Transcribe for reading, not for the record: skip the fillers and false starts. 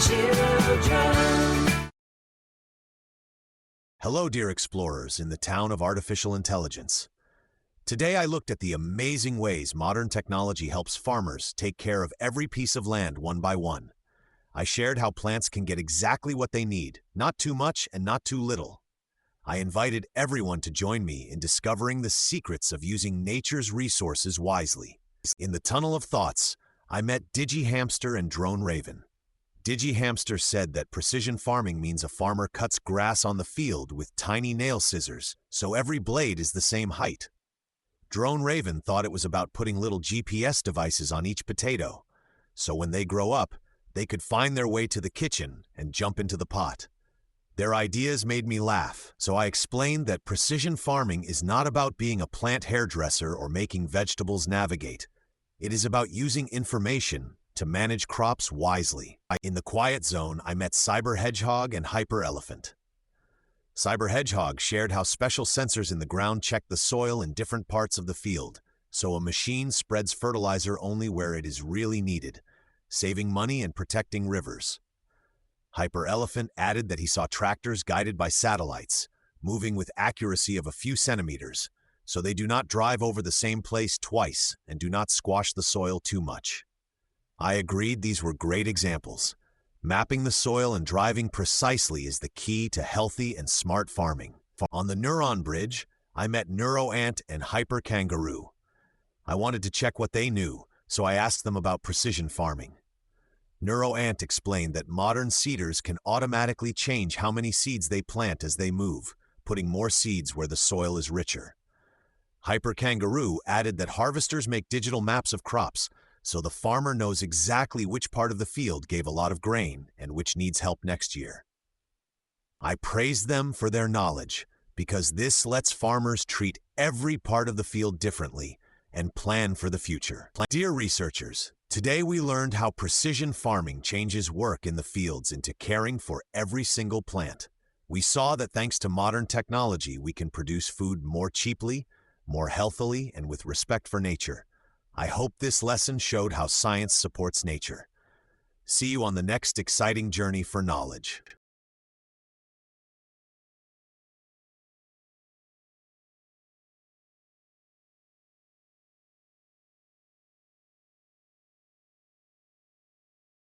children. Hello, dear explorers in the town of artificial intelligence. Today I looked at the amazing ways modern technology helps farmers take care of every piece of land one by one. I shared how plants can get exactly what they need, not too much and not too little. I invited everyone to join me in discovering the secrets of using nature's resources wisely. In the Tunnel of Thoughts, I met DigiHamster and Drone Raven. DigiHamster said that precision farming means a farmer cuts grass on the field with tiny nail scissors, so every blade is the same height. Drone Raven thought it was about putting little GPS devices on each potato, so when they grow up, they could find their way to the kitchen and jump into the pot. Their ideas made me laugh, so I explained that precision farming is not about being a plant hairdresser or making vegetables navigate. It is about using information to manage crops wisely. In the quiet zone, I met Cyber Hedgehog and Hyper Elephant. Cyber Hedgehog shared how special sensors in the ground check the soil in different parts of the field, so a machine spreads fertilizer only where it is really needed, saving money and protecting rivers. Hyper Elephant added that he saw tractors guided by satellites, moving with accuracy of a few centimeters, so they do not drive over the same place twice and do not squash the soil too much. I agreed these were great examples. Mapping the soil and driving precisely is the key to healthy and smart farming. On the Neuron Bridge, I met NeuroAnt and Hyper Kangaroo. I wanted to check what they knew, so I asked them about precision farming. NeuroAnt explained that modern seeders can automatically change how many seeds they plant as they move, putting more seeds where the soil is richer. Hyper Kangaroo added that harvesters make digital maps of crops, so the farmer knows exactly which part of the field gave a lot of grain and which needs help next year. I praised them for their knowledge because this lets farmers treat every part of the field differently and plan for the future. Dear researchers, today we learned how precision farming changes work in the fields into caring for every single plant. We saw that thanks to modern technology, we can produce food more cheaply, more healthily, and with respect for nature. I hope this lesson showed how science supports nature. See you on the next exciting journey for knowledge.